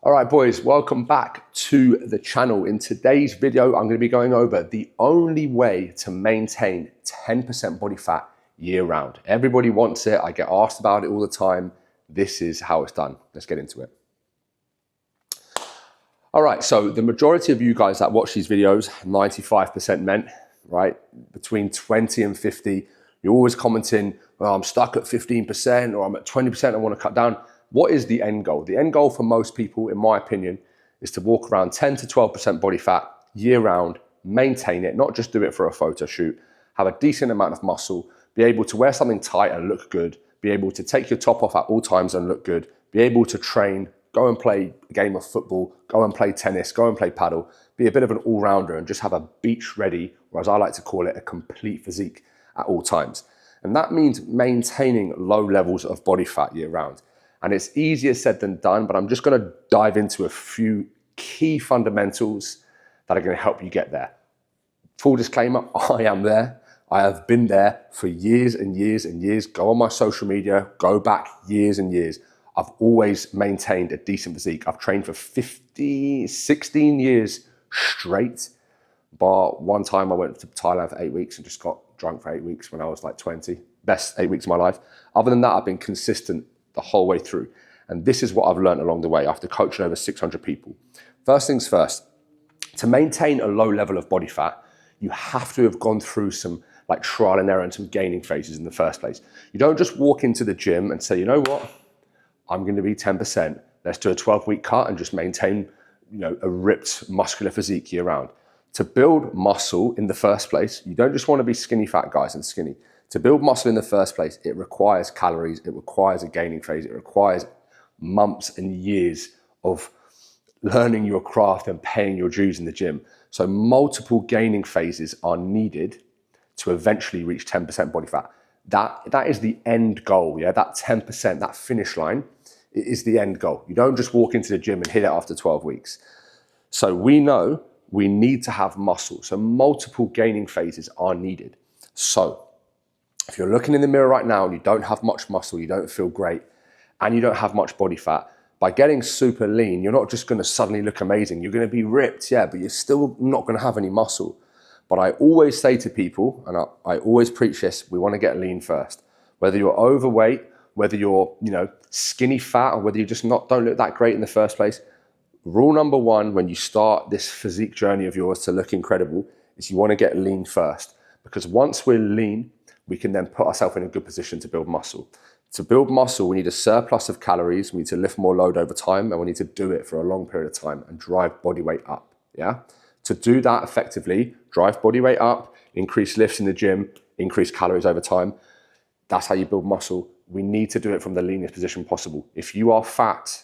All right, boys, welcome back to the channel. In today's video, I'm going to be going over the only way to maintain 10% body fat year round. Everybody wants it. I get asked about it all the time. This is how it's done. Let's get into it. All right, so the majority of you guys that watch these videos, 95% men, right? Between 20 and 50, you're always commenting, well, I'm stuck at 15% or I'm at 20%, I want to cut down. What is the end goal? The end goal for most people, in my opinion, is to walk around 10 to 12% body fat year round, maintain it, not just do it for a photo shoot, have a decent amount of muscle, be able to wear something tight and look good, be able to take your top off at all times and look good, be able to train, go and play a game of football, go and play tennis, go and play paddle, be a bit of an all-rounder and just have a beach ready, or as I like to call it, a complete physique at all times. And that means maintaining low levels of body fat year round. And it's easier said than done, but I'm just going to dive into a few key fundamentals that are going to help you get there. Full disclaimer, I am there. I have been there for years and years and years. Go on my social media, go back years and years. I've always maintained a decent physique. I've trained for 16 years straight. But one time I went to Thailand for 8 weeks and just got drunk for 8 weeks when I was like 20. Best 8 weeks of my life. Other than that, I've been consistent the whole way through. And this is what I've learned along the way after coaching over 600 people. First things first, to maintain a low level of body fat, you have to have gone through some like trial and error and some gaining phases in the first place. You don't just walk into the gym and say, you know what, I'm going to be 10%. Let's do a 12-week cut and just maintain, a ripped muscular physique year round. To build muscle in the first place, you don't just want to be skinny fat guys and skinny. To build muscle in the first place, it requires calories, it requires a gaining phase, it requires months and years of learning your craft and paying your dues in the gym. So multiple gaining phases are needed to eventually reach 10% body fat. That is the end goal, yeah? That 10%, that finish line, it is the end goal. You don't just walk into the gym and hit it after 12 weeks. So we know we need to have muscle. So multiple gaining phases are needed. So if you're looking in the mirror right now and you don't have much muscle, you don't feel great, and you don't have much body fat, by getting super lean, you're not just going to suddenly look amazing. You're going to be ripped, yeah, but you're still not going to have any muscle. But I always say to people, and I always preach this, we want to get lean first. Whether you're overweight, whether you're, skinny fat, or whether you just don't look that great in the first place, rule number one when you start this physique journey of yours to look incredible is you want to get lean first. Because once we're lean, we can then put ourselves in a good position to build muscle. To build muscle, we need a surplus of calories, we need to lift more load over time, and we need to do it for a long period of time and drive body weight up, yeah? To do that effectively, drive body weight up, increase lifts in the gym, increase calories over time. That's how you build muscle. We need to do it from the leanest position possible. If you are fat,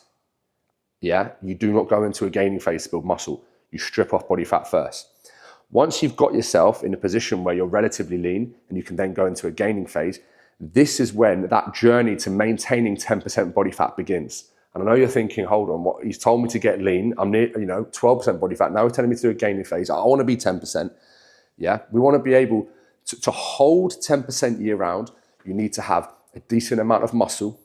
yeah, you do not go into a gaining phase to build muscle. You strip off body fat first. Once you've got yourself in a position where you're relatively lean and you can then go into a gaining phase, this is when that journey to maintaining 10% body fat begins. And I know you're thinking, hold on, what he's told me to get lean, I'm near, 12% body fat. Now he's telling me to do a gaining phase. I want to be 10%. Yeah, we want to be able to hold 10% year round. You need to have a decent amount of muscle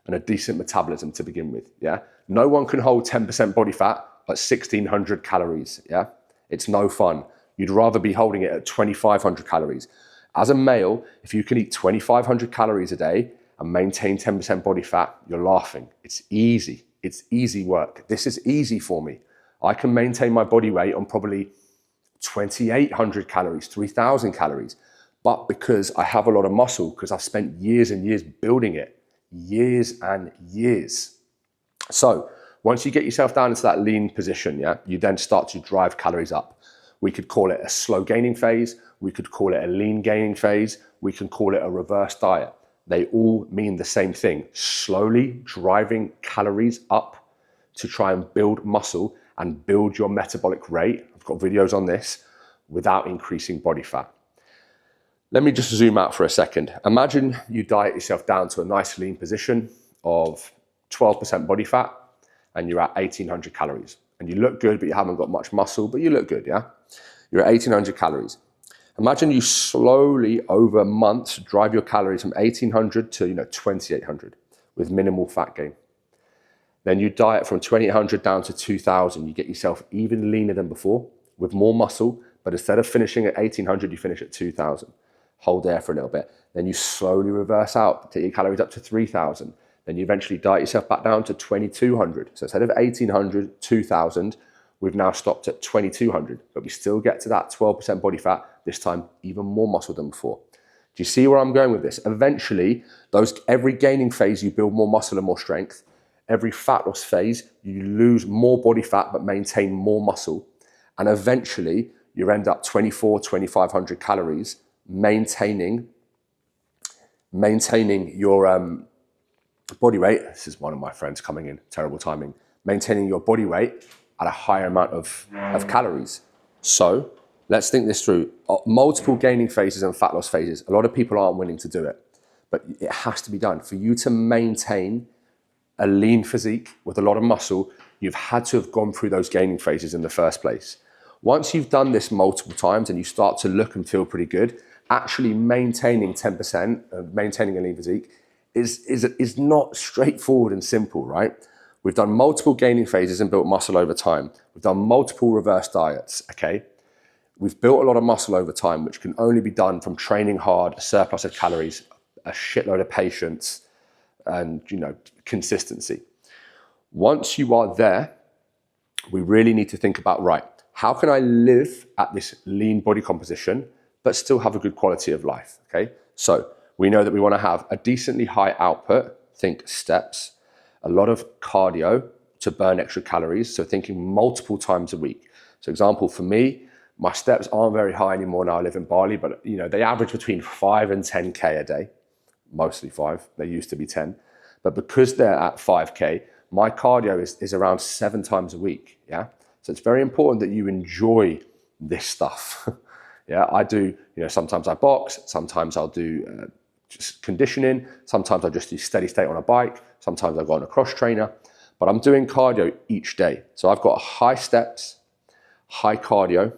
and a decent metabolism to begin with. Yeah, no one can hold 10% body fat at 1,600 calories. Yeah, it's no fun. You'd rather be holding it at 2,500 calories. As a male, if you can eat 2,500 calories a day and maintain 10% body fat, you're laughing. It's easy. It's easy work. This is easy for me. I can maintain my body weight on probably 2,800 calories, 3,000 calories. But because I have a lot of muscle, because I've spent years and years building it, years and years. So once you get yourself down into that lean position, yeah, you then start to drive calories up. We could call it a slow gaining phase. We could call it a lean gaining phase. We can call it a reverse diet. They all mean the same thing. Slowly driving calories up to try and build muscle and build your metabolic rate. I've got videos on this without increasing body fat. Let me just zoom out for a second. Imagine you diet yourself down to a nice lean position of 12% body fat and you're at 1,800 calories. And you look good, but you haven't got much muscle, but you look good, yeah? You're at 1,800 calories. Imagine you slowly, over months, drive your calories from 1,800 to 2,800 with minimal fat gain. Then you diet from 2800 down to 2000. You get yourself even leaner than before with more muscle, but instead of finishing at 1800, you finish at 2000. Hold there for a little bit. Then you slowly reverse out, take your calories up to 3000. Then you eventually diet yourself back down to 2200. So instead of 1800, 2000, we've now stopped at 2200, but we still get to that 12% body fat, this time even more muscle than before. Do you see where I'm going with this? Eventually, every gaining phase, you build more muscle and more strength. Every fat loss phase, you lose more body fat but maintain more muscle. And eventually, you end up 2500 calories, maintaining your body weight. This is one of my friends coming in, terrible timing. Maintaining your body weight at a higher amount of calories. So let's think this through. Multiple gaining phases and fat loss phases. A lot of people aren't willing to do it, but it has to be done. For you to maintain a lean physique with a lot of muscle, you've had to have gone through those gaining phases in the first place. Once you've done this multiple times and you start to look and feel pretty good, actually maintaining 10%, maintaining a lean physique is not straightforward and simple, right? We've done multiple gaining phases and built muscle over time. We've done multiple reverse diets, okay? We've built a lot of muscle over time, which can only be done from training hard, a surplus of calories, a shitload of patience, and consistency. Once you are there, we really need to think about, right, how can I live at this lean body composition, but still have a good quality of life, okay? So we know that we want to have a decently high output, think steps, a lot of cardio to burn extra calories, so thinking multiple times a week. So example, for me, my steps aren't very high anymore now. I live in Bali, but they average between 5 and 10K a day, mostly 5. They used to be 10. But because they're at 5K, my cardio is around 7 times a week, yeah? So it's very important that you enjoy this stuff. Yeah, I do, sometimes I box, sometimes I'll do just conditioning, sometimes I just do steady state on a bike, sometimes I go on a cross trainer, but I'm doing cardio each day. So I've got high steps, high cardio.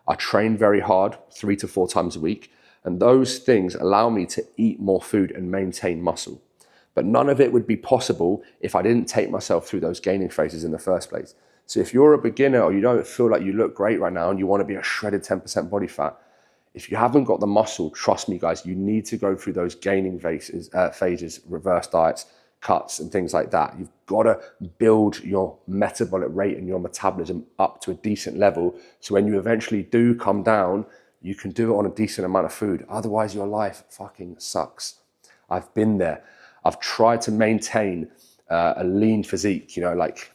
I train very hard 3 to 4 times a week, and those things allow me to eat more food and maintain muscle. But none of it would be possible if I didn't take myself through those gaining phases in the first place. So if you're a beginner or you don't feel like you look great right now and you want to be a shredded 10% body fat, if you haven't got the muscle, trust me guys, you need to go through those gaining phases, reverse diets, cuts and things like that. You've got to build your metabolic rate and your metabolism up to a decent level. So when you eventually do come down, you can do it on a decent amount of food. Otherwise your life fucking sucks. I've been there. I've tried to maintain a lean physique, like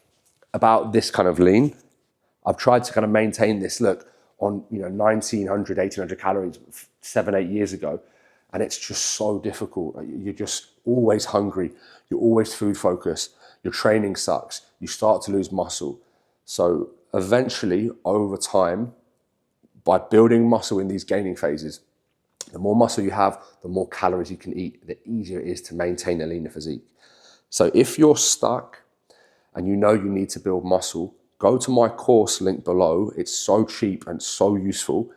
about this kind of lean. I've tried to kind of maintain this look on 1900, 1800 calories 7-8 years ago, and it's just so difficult. You're just always hungry, you're always food focused, your training sucks, you start to lose muscle. So eventually over time, by building muscle in these gaining phases, the more muscle you have, the more calories you can eat, the easier it is to maintain a leaner physique. So if you're stuck and you need to build muscle, go to my course link below. It's so cheap and so useful.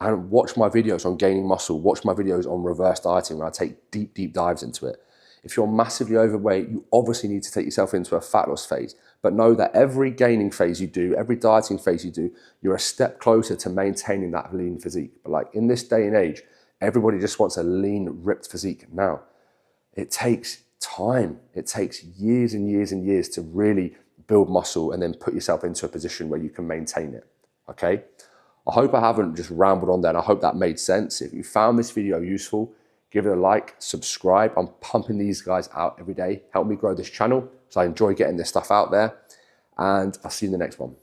And watch my videos on gaining muscle. Watch my videos on reverse dieting where I take deep, deep dives into it. If you're massively overweight, you obviously need to take yourself into a fat loss phase. But know that every gaining phase you do, every dieting phase you do, you're a step closer to maintaining that lean physique. But like in this day and age, everybody just wants a lean, ripped physique now. It takes time. It takes years and years and years to really build muscle and then put yourself into a position where you can maintain it, okay? I hope I haven't just rambled on there, and I hope that made sense. If you found this video useful, give it a like, subscribe. I'm pumping these guys out every day. Help me grow this channel, because I enjoy getting this stuff out there, and I'll see you in the next one.